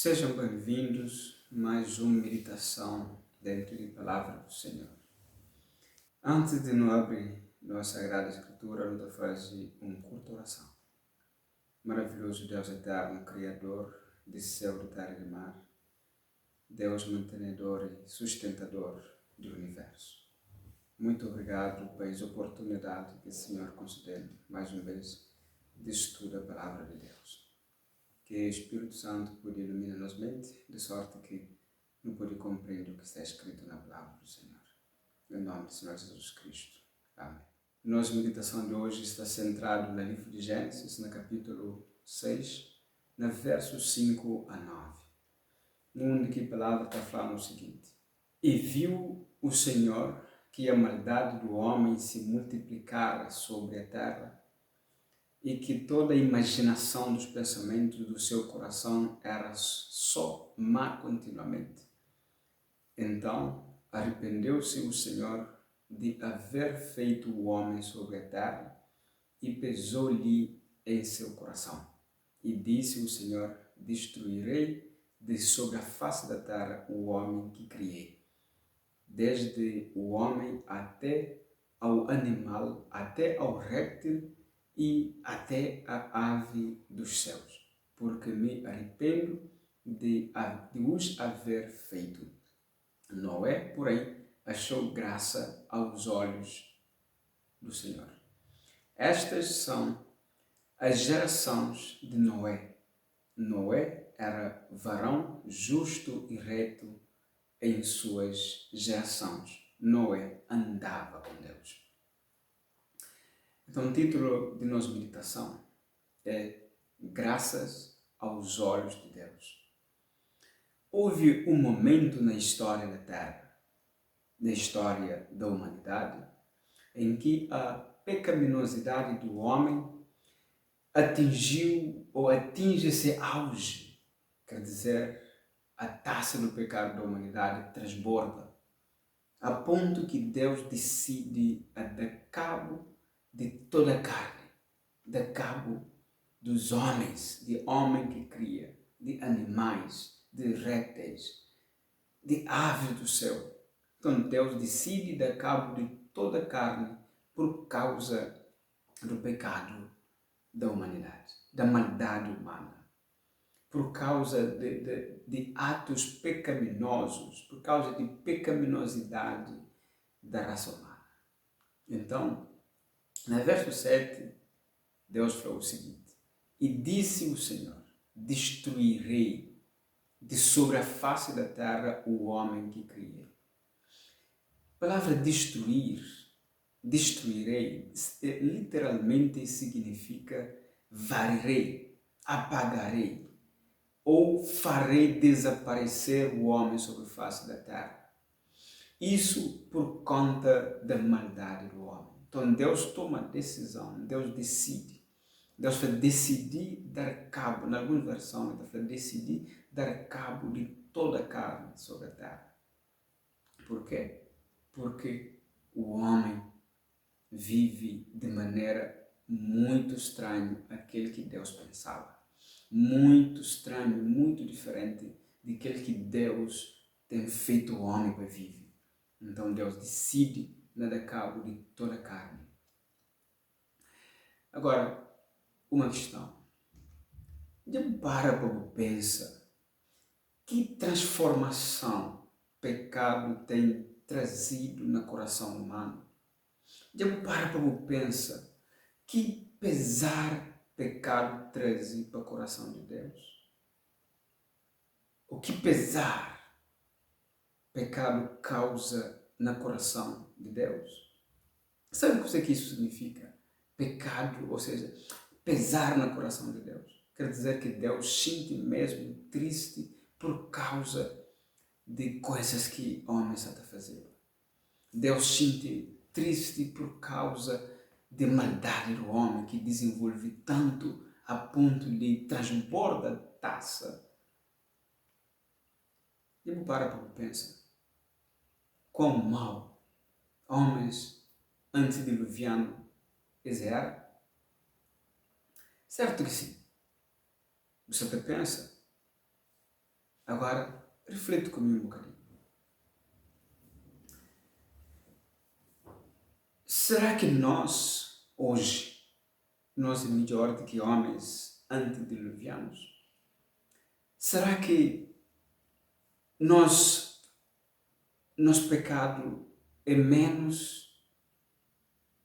Sejam bem-vindos a mais uma meditação dentro da Palavra do Senhor. Antes de nós abrir nossa Sagrada Escritura, nós vamos fazer uma curta oração. Maravilhoso Deus eterno, Criador de céu, de terra e de mar, Deus mantenedor e sustentador do universo. Muito obrigado pela oportunidade que o Senhor concedeu mais uma vez de estudar a Palavra de Deus. Que o Espírito Santo pode iluminar nossa mente, de sorte que não pode compreender o que está escrito na Palavra do Senhor. Em nome do Senhor Jesus Cristo. Amém. Nossa meditação de hoje está centrada no livro de Gênesis, no capítulo 6, no versos 5 a 9. Onde que a palavra está falando o seguinte: E viu o Senhor que a maldade do homem se multiplicara sobre a terra, e que toda a imaginação dos pensamentos do seu coração era só má continuamente. Então arrependeu-se o Senhor de haver feito o homem sobre a terra, e pesou-lhe em seu coração. E disse o Senhor: Destruirei de sobre a face da terra o homem que criei, desde o homem até ao animal, até ao réptil e até a ave dos céus, porque me arrependo de os haver feito. Noé, porém, achou graça aos olhos do Senhor. Estas são as gerações de Noé. Noé era varão justo e reto em suas gerações. Noé andava com Deus. Então, o título de nossa meditação é Graças aos olhos de Deus. Houve um momento na história da Terra, na história da humanidade, em que a pecaminosidade do homem atingiu ou atinge esse auge, quer dizer, a taça do pecado da humanidade transborda, a ponto que Deus decide a dar cabo de toda a carne, dar cabo dos homens, de homem que cria, de animais, de répteis, de aves do céu. Então Deus decide dar cabo de toda a carne por causa do pecado da humanidade, da maldade humana, por causa de atos pecaminosos, por causa de pecaminosidade da raça humana. Então, no verso 7, Deus falou o seguinte: E disse o Senhor: Destruirei de sobre a face da terra o homem que criei. A palavra destruir, destruirei, literalmente significa varrerei, apagarei, ou farei desaparecer o homem sobre a face da terra. Isso por conta da maldade do homem. Então Deus toma decisão, Deus decide. Deus vai decidir dar cabo, em algumas versões, Deus vai decidir dar cabo de toda a carne sobre a terra. Por quê? Porque o homem vive de maneira muito estranha aquele que Deus pensava. Muito estranho, muito diferente daquele que Deus tem feito o homem para viver. Então Deus decide dar cabo de toda a carne. Agora, uma questão. Já para pensar que transformação pecado tem trazido no coração humano? Já para pensar que pesar pecado traz para o coração de Deus? O que pesar pecado causa no coração de Deus? Sabe o que isso significa? Pecado, ou seja, pesar no coração de Deus. Quer dizer que Deus sente mesmo triste por causa de coisas que homens estão fazendo. Deus sente triste por causa de maldade do homem que desenvolve tanto a ponto de transbordar a taça. E me para pensar. Quão mal homens antediluvianos eram? Certo que sim. Você até pensa, Agora, reflete comigo um bocadinho. Será que nós, hoje, nós é melhor do que homens antediluvianos? Será que nosso pecado é menos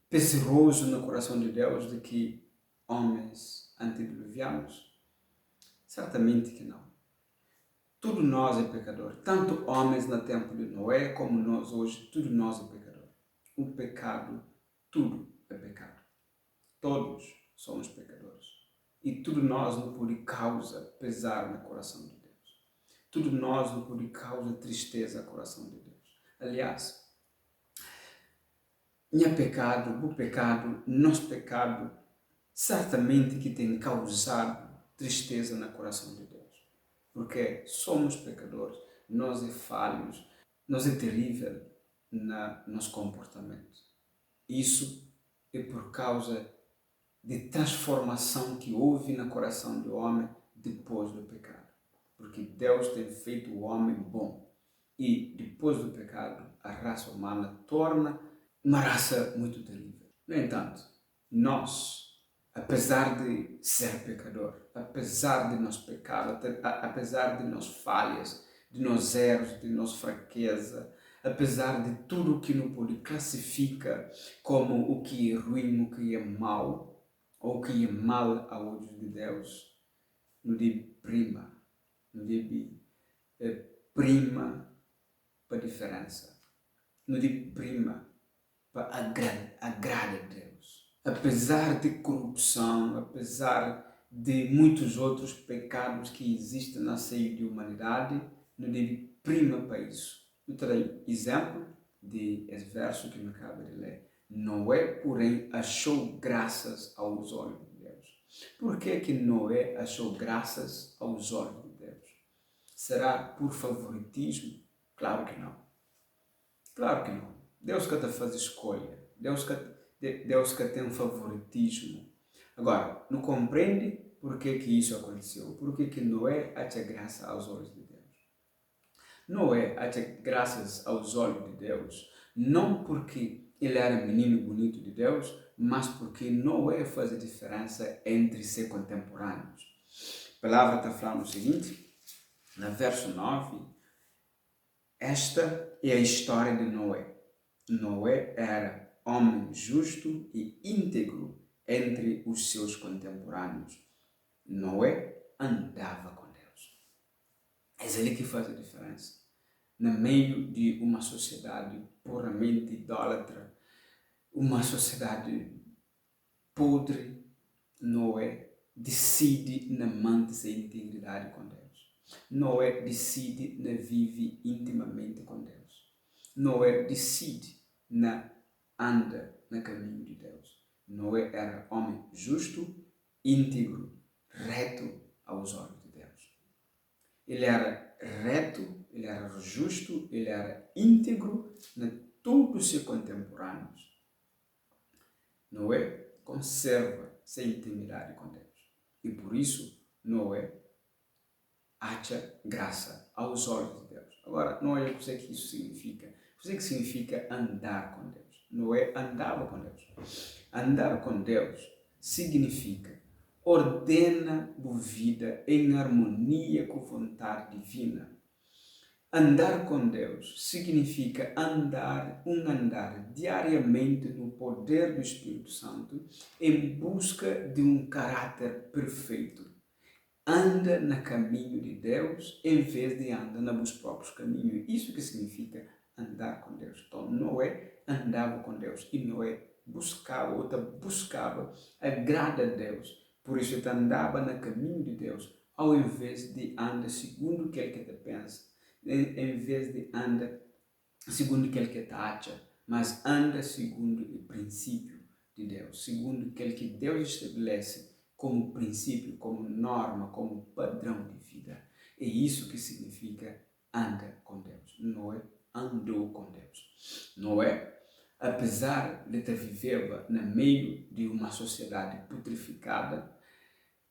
pesaroso no coração de Deus do que homens antediluvianos? Certamente que não. Tudo nós é pecador. Tanto homens no tempo de Noé como nós hoje, tudo nós é pecador. O pecado, tudo é pecado. Todos somos pecadores. E tudo nós não por causa pesar no coração de Deus. Tudo nós não por causa tristeza no coração de Deus. Aliás, o pecado, nosso pecado, certamente que tem causado tristeza no coração de Deus. Porque somos pecadores, nós é falhos, nós é terrível no nosso comportamento. Isso é por causa de transformação que houve no coração do homem depois do pecado. Porque Deus tem feito o homem bom. E depois do pecado, a raça humana torna uma raça muito terrível. No entanto, nós, apesar de ser pecador, apesar de nós pecar, apesar de nós falhas, de nós erros, de nossa fraqueza, apesar de tudo o que nos pode classifica como o que é ruim, o que é mau, ou o que é mal aos olhos de Deus, nos deve prima, nos deve prima para a diferença, nos deve prima para agradar a Deus. Apesar de corrupção, apesar de muitos outros pecados que existem na seio da humanidade, não deve prima para isso. Eu terei exemplo de esse verso que me acaba de ler. Noé, porém, achou graças aos olhos de Deus. Por que Noé achou graças aos olhos de Deus? Será por favoritismo? Claro que não. Claro que não. Deus que te faz escolha. Deus que tem um favoritismo. Agora, não compreende por que isso aconteceu. Por que Noé acha graça aos olhos de Deus. Noé acha graças aos olhos de Deus, não porque ele era menino bonito de Deus, mas porque Noé faz a diferença entre seus contemporâneos. A palavra está falando o seguinte, no verso 9, esta é a história de Noé. Noé era homem justo e íntegro entre os seus contemporâneos. Noé andava com Deus. É ele que faz a diferença. No meio de uma sociedade puramente idólatra, uma sociedade podre, Noé decide manter a integridade com Deus. Noé decide vive intimamente com Deus. Noé decide anda no caminho de Deus. Noé era homem justo, íntegro, reto aos olhos de Deus. Ele era reto, ele era justo, ele era íntegro em todos os seus contemporâneos. Noé conserva sua intimidade com Deus. E por isso, Noé acha graça aos olhos de Deus. Agora, não é o que isso significa. O que significa andar com Deus? Noé andava com Deus. Andar com Deus significa ordena a vida em harmonia com a vontade divina. Andar com Deus significa andar diariamente no poder do Espírito Santo em busca de um caráter perfeito. Anda no caminho de Deus em vez de andar nos próprios caminhos. Isso que significa andar com Deus. Então, Noé andava com Deus e Noé buscava agradar a Deus. Por isso, ele andava no caminho de Deus, ao invés de andar segundo o que ele pensa, em vez de andar segundo o que ele acha, mas anda segundo o princípio de Deus, segundo aquilo que Deus estabelece como princípio, como norma, como padrão de vida. É isso que significa andar com Deus. Noé andou com Deus. Noé, apesar de ter vivido no meio de uma sociedade putrificada,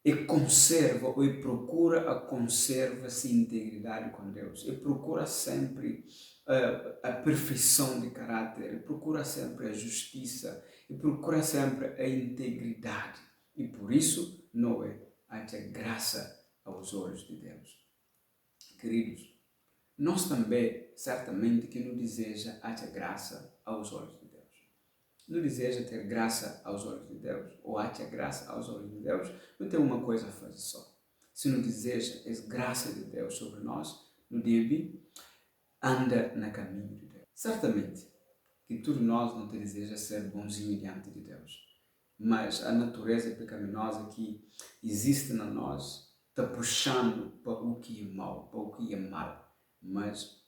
e conserva ou procura a conserva-se integridade com Deus, e procura sempre a perfeição de caráter, e procura sempre a justiça, e procura sempre a integridade. E por isso, Noé acha graça aos olhos de Deus. Queridos, nós também, certamente, que não deseja acha graça aos olhos de Deus. Não deseja ter graça aos olhos de Deus, ou acha graça aos olhos de Deus, não tem uma coisa a fazer só. Se não deseja a graça de Deus sobre nós, não deve anda na caminho de Deus. Certamente que todos nós não te deseja ser bonzinho diante de Deus, mas a natureza pecaminosa que existe na nós está puxando para o que é mau, para o que é mal, mas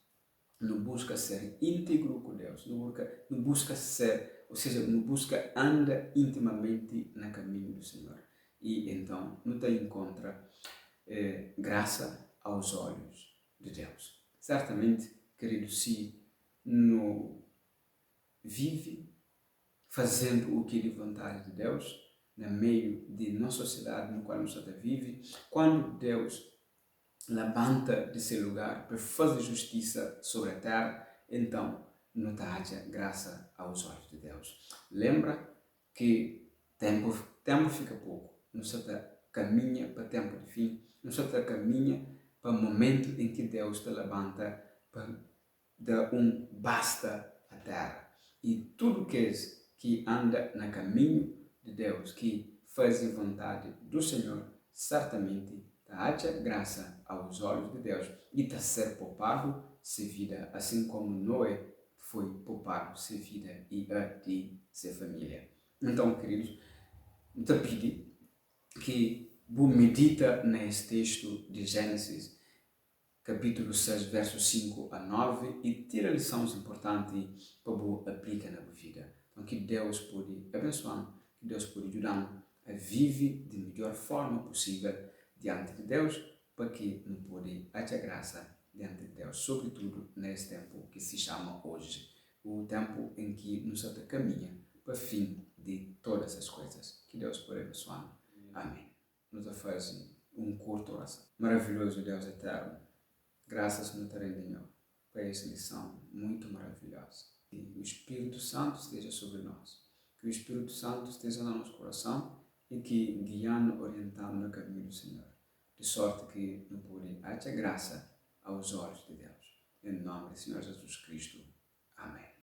não busca ser íntegro com Deus, não busca ser, ou seja, não busca anda intimamente no caminho do Senhor. E então não te encontra graça aos olhos de Deus. Certamente, querido, se não vive fazendo o que é de vontade de Deus, no meio de nossa sociedade no qual nós vive, quando Deus levanta desse lugar para fazer justiça sobre a terra, então não te haja graça aos olhos de Deus. Lembra que tempo fica pouco, não se caminha para tempo de fim, não se caminha para o momento em que Deus te levanta para dar basta à terra. E tudo que anda no caminho de Deus, que faz a vontade do Senhor, certamente haja graça aos olhos de Deus e está ser poupado se vida, assim como Noé foi poupado se vida e a de sua família. Então, queridos, te pedi que você medita nesse texto de Gênesis, capítulo 6, versos 5 a 9, e tira lições importantes para você aplicar na vida. Então, que Deus pode abençoar, que Deus pode ajudar a viver de melhor forma possível diante de Deus, para que não pode achar graça diante de Deus, sobretudo nesse tempo que se chama hoje, o tempo em que nos caminha para o fim de todas as coisas. Que Deus pode abençoar. Amém. Nos faz curto oração. Maravilhoso Deus eterno, graças no terreno para essa lição muito maravilhosa. Que o Espírito Santo esteja sobre nós, que o Espírito Santo esteja no nosso coração e que guiando, orientando no caminho do Senhor, de sorte que não pode achar graça aos olhos de Deus. Em nome do Senhor Jesus Cristo. Amém.